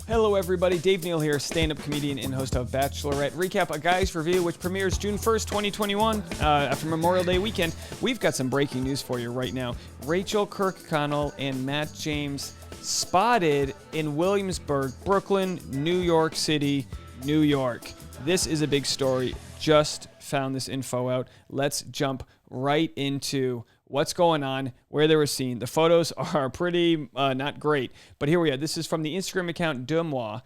Hello everybody, Dave Neal here, stand-up comedian and host of Bachelorette Recap, a guy's review which premieres June 1st, 2021, after Memorial Day weekend. We've got some breaking news for you right now. Rachael Kirkconnell and Matt James spotted in Williamsburg, Brooklyn, New York City, New York. This is a big story. Just found this info out. Let's jump right into what's going on, where they were seen. The photos are pretty not great, but here we are. This is from the Instagram account Demois.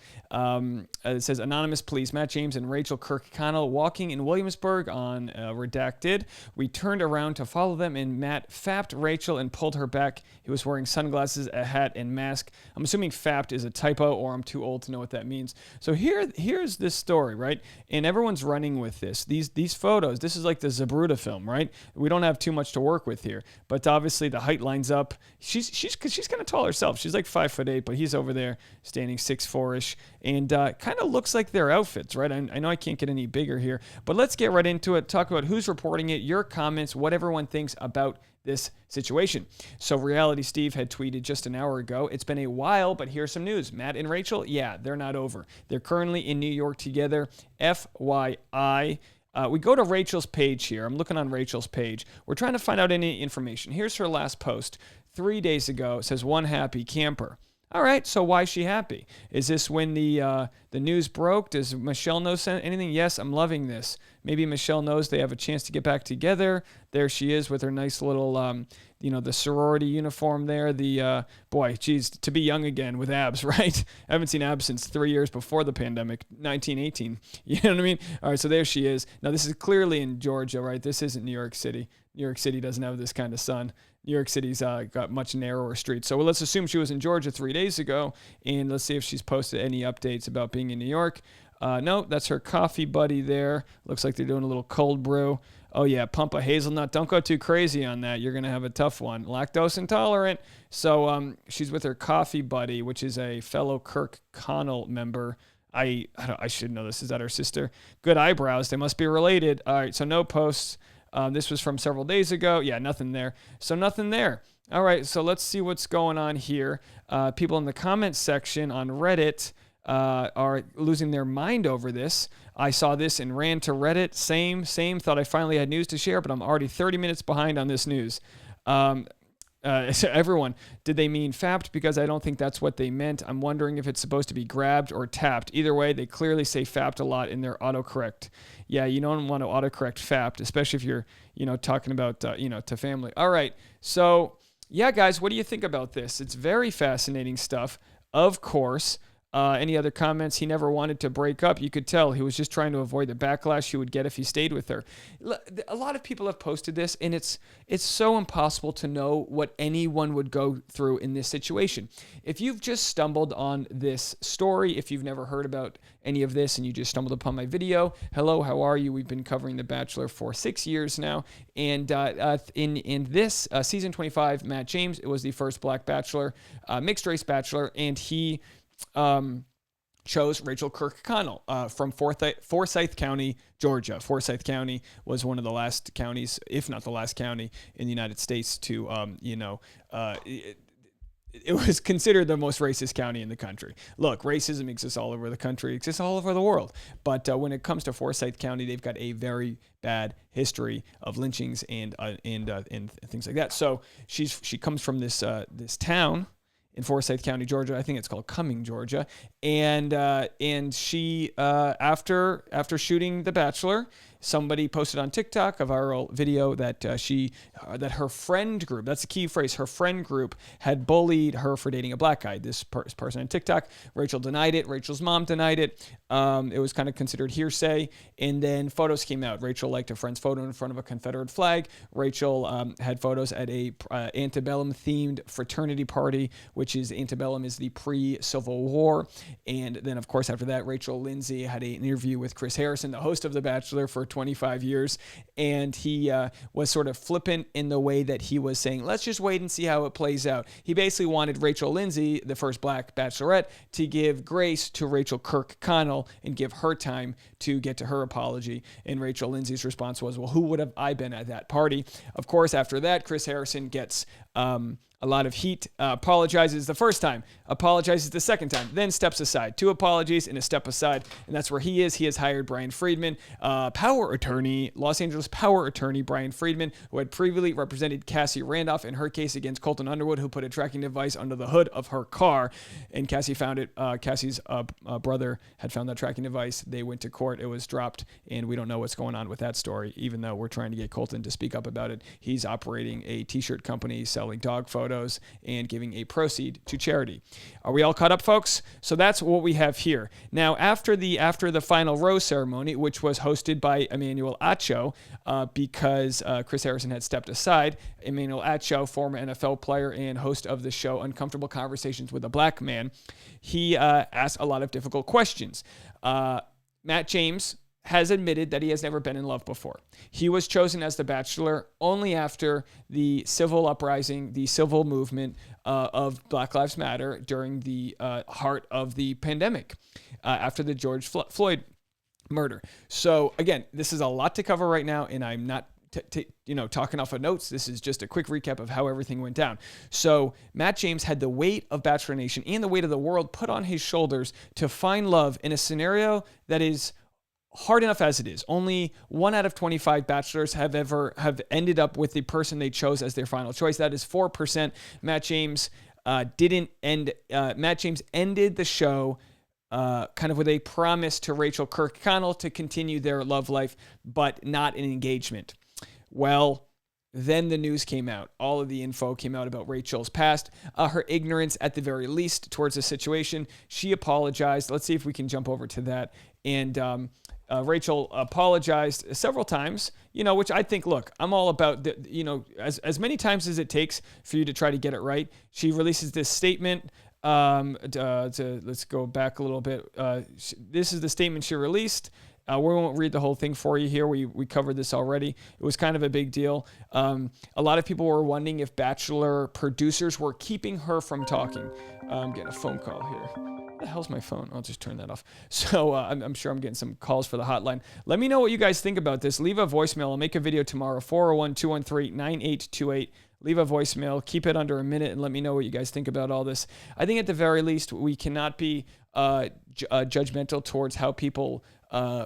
It says, anonymous police, Matt James and Rachael Kirkconnell walking in Williamsburg on redacted. We turned around to follow them, and Matt fapped Rachael and pulled her back. He was wearing sunglasses, a hat, and mask. I'm assuming fapped is a typo, or I'm too old to know what that means. So here's this story, right? And everyone's running with this. These photos, this is like the Zabruta film, right? We don't have too much to work with here, but obviously the height lines up. She's kind of tall herself. She's like 5'8", but he's over there standing 6'4"-ish, and kind of looks like their outfits, right? I know I can't get any bigger here, but let's get right into it. Talk about who's reporting it, your comments, what everyone thinks about this situation. So Reality Steve had tweeted just an hour ago, it's been a while, but here's some news. Matt and Rachael, yeah, they're not over. They're currently in New York together. FYI. We go to Rachel's page here. I'm looking on Rachel's page. We're trying to find out any information. Here's her last post 3 days ago. It says, one happy camper. All right, so why is she happy? Is this when the news broke? Does Michelle know anything? Yes, I'm loving this. Maybe Michelle knows they have a chance to get back together. There she is with her nice little, the sorority uniform there. To be young again with abs, right? I haven't seen abs since 3 years before the pandemic, 1918. You know what I mean? All right, so there she is. Now, this is clearly in Georgia, right? This isn't New York City. New York City doesn't have this kind of sun. New York City's got much narrower streets. So let's assume she was in Georgia 3 days ago, and let's see if she's posted any updates about being in New York. No, that's her coffee buddy there. Looks like they're doing a little cold brew. Oh, yeah, pump a hazelnut. Don't go too crazy on that. You're going to have a tough one. Lactose intolerant. So she's with her coffee buddy, which is a fellow Kirkconnell member. I should know this. Is that her sister? Good eyebrows. They must be related. All right, so no posts. This was from several days ago. Yeah, nothing there. So nothing there. All right, so let's see what's going on here. People in the comments section on Reddit are losing their mind over this. I saw this and ran to Reddit. Same. Thought I finally had news to share, but I'm already 30 minutes behind on this news. So everyone, did they mean fapped? Because I don't think that's what they meant. I'm wondering if it's supposed to be grabbed or tapped. Either way, they clearly say fapped a lot in their autocorrect. Yeah, you don't want to autocorrect fapped, especially if you're, talking about, to family. All right. So, yeah, guys, what do you think about this? It's very fascinating stuff. Of course. Any other comments? He never wanted to break up. You could tell he was just trying to avoid the backlash he would get if he stayed with her. A lot of people have posted this, and it's so impossible to know what anyone would go through in this situation. If you've just stumbled on this story, if you've never heard about any of this and you just stumbled upon my video, hello, how are you? We've been covering The Bachelor for 6 years now, and in this season 25, Matt James, it was the first Black Bachelor, mixed race Bachelor, and he chose Rachael Kirkconnell from Forsyth County, Georgia. Forsyth County was one of the last counties, if not the last county in the United States to, it was considered the most racist county in the country. Look, racism exists all over the country, exists all over the world. But when it comes to Forsyth County, they've got a very bad history of lynchings and things like that. So she comes from this town in Forsyth County, Georgia. I think it's called Cumming, Georgia. And she, after shooting The Bachelor, somebody posted on TikTok a viral video that that her friend group, that's the key phrase, her friend group had bullied her for dating a black guy. This person on TikTok, Rachael denied it. Rachel's mom denied it. It was kind of considered hearsay. And then photos came out. Rachel liked her friend's photo in front of a Confederate flag. Rachel had photos at a antebellum themed fraternity party, which is antebellum is the pre-Civil War. And then, of course, after that, Rachel Lindsay had an interview with Chris Harrison, the host of The Bachelor, for 25 years. And he was sort of flippant in the way that he was saying, let's just wait and see how it plays out. He basically wanted Rachael Lindsay, the first Black Bachelorette, to give grace to Rachael Kirkconnell and give her time to get to her apology. And Rachael Lindsay's response was, well, who would have I been at that party? Of course, after that, Chris Harrison gets A lot of heat. Apologizes the first time, apologizes the second time, then steps aside. 2 apologies and a step aside, and that's where he is. He has hired Brian Friedman, power attorney, Los Angeles power attorney Brian Friedman, who had previously represented Cassie Randolph in her case against Colton Underwood, who put a tracking device under the hood of her car, and Cassie found it. Cassie's brother had found that tracking device. They went to court. It was dropped, and we don't know what's going on with that story, even though we're trying to get Colton to speak up about it. He's operating a t-shirt company selling dog photos and giving a proceed to charity. Are we all caught up, folks? So that's what we have here. Now, after the final rose ceremony, which was hosted by Emmanuel Acho, because Chris Harrison had stepped aside, Emmanuel Acho, former NFL player and host of the show Uncomfortable Conversations with a Black Man, he asked a lot of difficult questions. Matt James has admitted that he has never been in love before. He was chosen as the Bachelor only after the civil uprising, the civil movement of Black Lives Matter during the heart of the pandemic, after the George Floyd murder. So again, this is a lot to cover right now, and I'm not talking off of notes. This is just a quick recap of how everything went down. So Matt James had the weight of Bachelor Nation and the weight of the world put on his shoulders to find love in a scenario that is hard enough as it is. Only 1 out of 25 bachelors have ended up with the person they chose as their final choice. That is 4%. Matt James Matt James ended the show kind of with a promise to Rachael Kirkconnell to continue their love life, but not an engagement. Well, then the news came out. All of the info came out about Rachel's past, her ignorance at the very least towards the situation. She apologized. Let's see if we can jump over to that. And Rachael apologized several times, which I think, look, I'm all about, as many times as it takes for you to try to get it right. She releases this statement. Let's go back a little bit. This is the statement she released. We won't read the whole thing for you here. We covered this already. It was kind of a big deal. A lot of people were wondering if Bachelor producers were keeping her from talking. I'm getting a phone call here. Where the hell's my phone? I'll just turn that off. So I'm sure I'm getting some calls for the hotline. Let me know what you guys think about this. Leave a voicemail. I'll make a video tomorrow, 401-213-9828. Leave a voicemail. Keep it under a minute and let me know what you guys think about all this. I think at the very least, we cannot be judgmental towards how people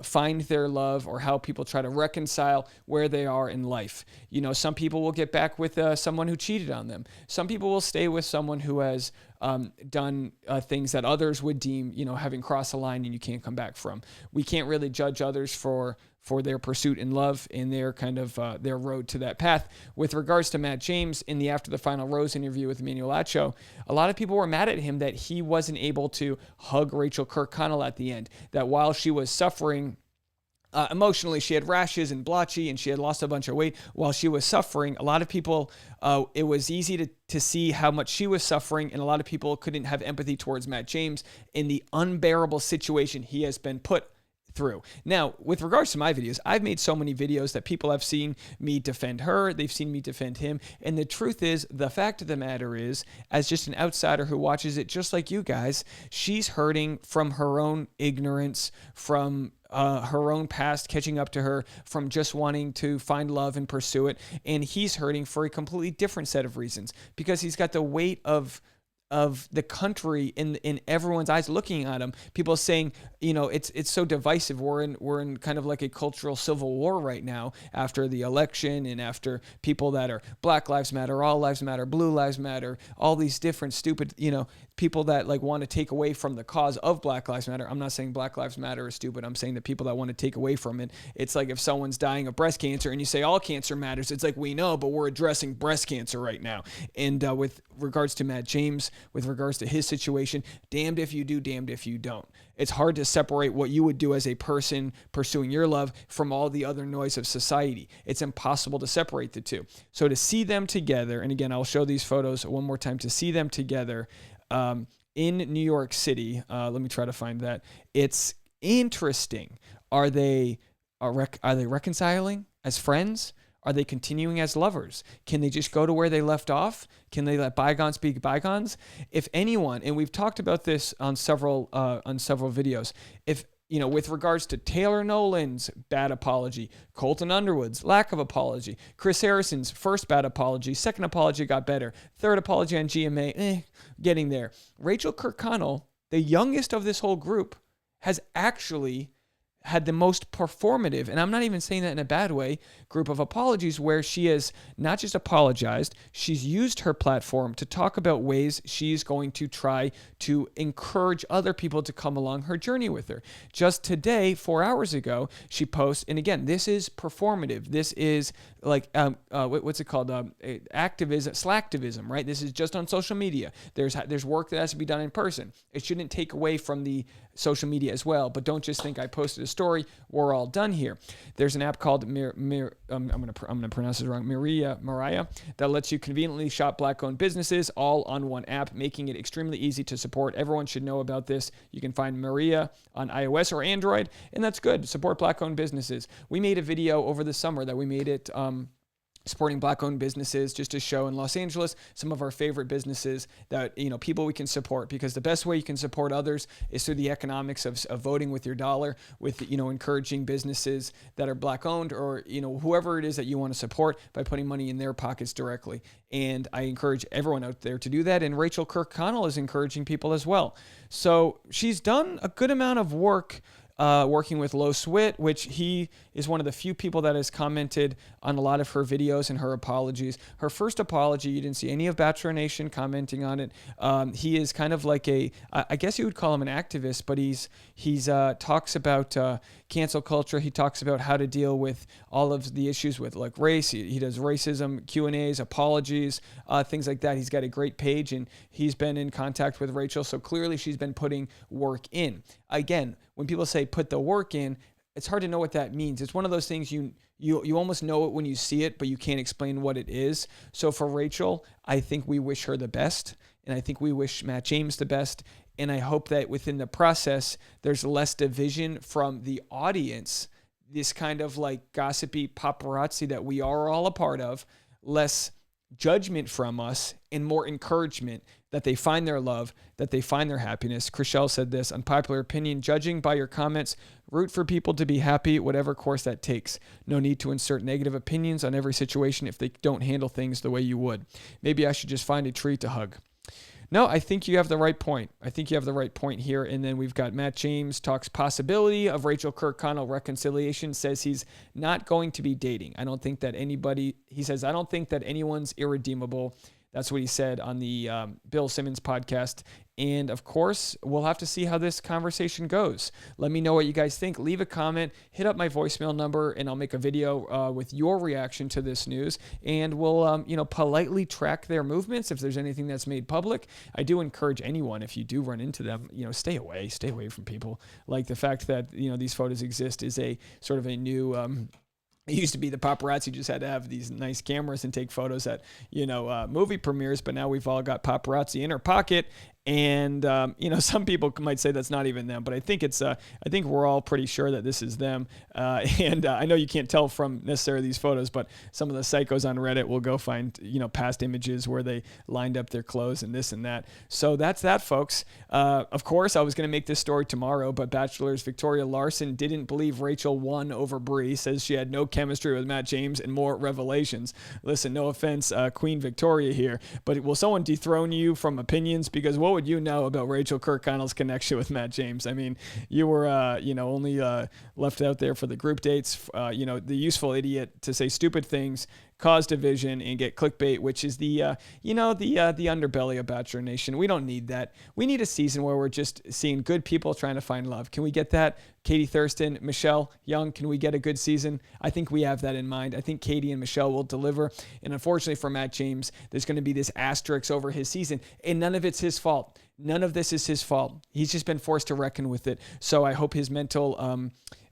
find their love or how people try to reconcile where they are in life. Some people will get back with someone who cheated on them. Some people will stay with someone who has done things that others would deem, having crossed a line and you can't come back from. We can't really judge others for their pursuit in love and their kind of their road to that path. With regards to Matt James, in the After the Final Rose interview with Emmanuel Acho, a lot of people were mad at him that he wasn't able to hug Rachael Kirkconnell at the end, that while she was suffering emotionally, she had rashes and blotchy and she had lost a bunch of weight. While she was suffering, a lot of people, it was easy to see how much she was suffering, and a lot of people couldn't have empathy towards Matt James in the unbearable situation he has been put through. Now, with regards to my videos, I've made so many videos that people have seen me defend her, they've seen me defend him, and the truth is, the fact of the matter is, as just an outsider who watches it just like you guys, she's hurting from her own ignorance, from her own past catching up to her, from just wanting to find love and pursue it, and he's hurting for a completely different set of reasons, because he's got the weight of the country in everyone's eyes looking at him. People saying, it's so divisive. We're in kind of like a cultural civil war right now after the election and after people that are Black Lives Matter, All Lives Matter, Blue Lives Matter, all these different stupid, people that like want to take away from the cause of Black Lives Matter. I'm not saying Black Lives Matter is stupid. I'm saying the people that want to take away from it. It's like if someone's dying of breast cancer and you say all cancer matters, it's like, we know, but we're addressing breast cancer right now. And with regards to Matt James, with regards to his situation, damned if you do, damned if you don't. It's hard to separate what you would do as a person pursuing your love from all the other noise of society. It's impossible to separate the two. So to see them together, and again, I'll show these photos one more time, to see them together in New York City. Let me try to find that. It's interesting. Are they reconciling as friends? Are they continuing as lovers? Can they just go to where they left off? Can they let bygones be bygones? If anyone, and we've talked about this on several videos, if with regards to Taylor Nolan's bad apology, Colton Underwood's lack of apology, Chris Harrison's first bad apology, second apology got better, third apology on GMA, getting there. Rachael Kirkconnell, the youngest of this whole group, has actually had the most performative, and I'm not even saying that in a bad way, group of apologies where she has not just apologized, she's used her platform to talk about ways she's going to try to encourage other people to come along her journey with her. Just today, 4 hours ago, she posts, and again, this is performative. This is like, what's it called? Activism, slacktivism, right? This is just on social media. There's work that has to be done in person. It shouldn't take away from the social media as well, but don't just think I posted a story, we're all done here. There's an app called I'm gonna pronounce it wrong, Mariah, that lets you conveniently shop Black-owned businesses all on one app, making it extremely easy to support. Everyone should know about this. You can find Maria on iOS or Android, and that's good. Support Black-owned businesses. We made a video over the summer that we made it supporting Black-owned businesses, just to show in Los Angeles some of our favorite businesses that, people we can support, because the best way you can support others is through the economics of voting with your dollar, with, encouraging businesses that are Black-owned, or, whoever it is that you want to support, by putting money in their pockets directly. And I encourage everyone out there to do that. And Rachael Kirkconnell is encouraging people as well. So she's done a good amount of work working with Lo Swit, which he is one of the few people that has commented on a lot of her videos and her apologies. Her first apology, you didn't see any of Bachelor Nation commenting on it. He is kind of like I guess you would call him an activist, but he's talks about cancel culture. He talks about how to deal with all of the issues with like race. He does racism, Q&As, apologies, things like that. He's got a great page, and he's been in contact with Rachael. So clearly she's been putting work in. Again, when people say put the work in, it's hard to know what that means. It's one of those things you almost know it when you see it, but you can't explain what it is. So for Rachael, I think we wish her the best, and I think we wish Matt James the best. And I hope that within the process, there's less division from the audience, this kind of like gossipy paparazzi that we are all a part of, less judgment from us and more encouragement that they find their love, that they find their happiness. Chriselle said this, unpopular opinion, judging by your comments, root for people to be happy, whatever course that takes. No need to insert negative opinions on every situation if they don't handle things the way you would. Maybe I should just find a tree to hug. No, I think you have the right point. I think you have the right point here. And then we've got Matt James talks possibility of Rachael Kirkconnell reconciliation, says he's not going to be dating. I don't think that I don't think that anyone's irredeemable. That's what he said on the Bill Simmons podcast. And of course, we'll have to see how this conversation goes. Let me know what you guys think. Leave a comment, hit up my voicemail number, and I'll make a video with your reaction to this news. And we'll, politely track their movements if there's anything that's made public. I do encourage anyone, if you do run into them, stay away from people. Like the fact that, these photos exist is a sort of a new, it used to be the paparazzi just had to have these nice cameras and take photos at, movie premieres, but now we've all got paparazzi in our pocket. And, some people might say that's not even them, but I think I think we're all pretty sure that this is them. And I know you can't tell from necessarily these photos, but some of the psychos on Reddit will go find, past images where they lined up their clothes and this and that. So that's that, folks. Of course, I was going to make this story tomorrow, but Bachelor's Victoria Larson didn't believe Rachael won over Bree, says she had no chemistry with Matt James and more revelations. Listen, no offense, Queen Victoria here, but will someone dethrone you from opinions? Because what would you know about Rachael Kirkconnell's connection with Matt James? I mean, you were, only left out there for the group dates, the useful idiot to say stupid things, cause division, and get clickbait, which is the underbelly of Bachelor Nation. We don't need that. We need a season where we're just seeing good people trying to find love. Can we get that? Katie Thurston, Michelle Young, can we get a good season? I think we have that in mind. I think Katie and Michelle will deliver. And unfortunately for Matt James, there's going to be this asterisk over his season, and none of it's his fault. None of this is his fault. He's just been forced to reckon with it. So I hope his mental,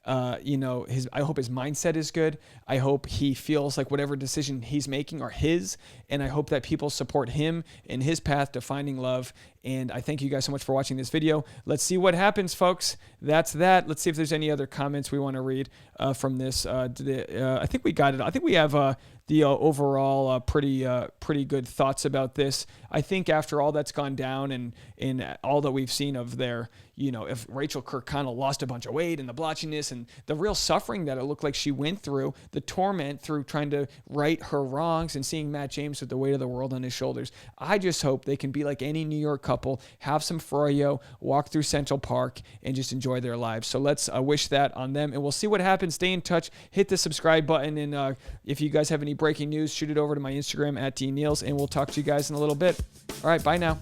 I hope his mindset is good. I hope he feels like whatever decision he's making are his. And I hope that people support him in his path to finding love. And I thank you guys so much for watching this video. Let's see what happens, folks. That's that. Let's see if there's any other comments we want to read from this. I think we got it. I think we have the overall pretty good thoughts about this. I think after all that's gone down and all that we've seen of their, if Rachael Kirkconnell lost a bunch of weight and the blotchiness and the real suffering that it looked like she went through, the torment through trying to right her wrongs and seeing Matt James with the weight of the world on his shoulders. I just hope they can be like any New York couple, have some froyo, walk through Central Park, and just enjoy their lives. So let's wish that on them, and we'll see what happens. Stay in touch. Hit the subscribe button, and if you guys have any breaking news, shoot it over to my Instagram at DNeals, and we'll talk to you guys in a little bit. All right, bye now.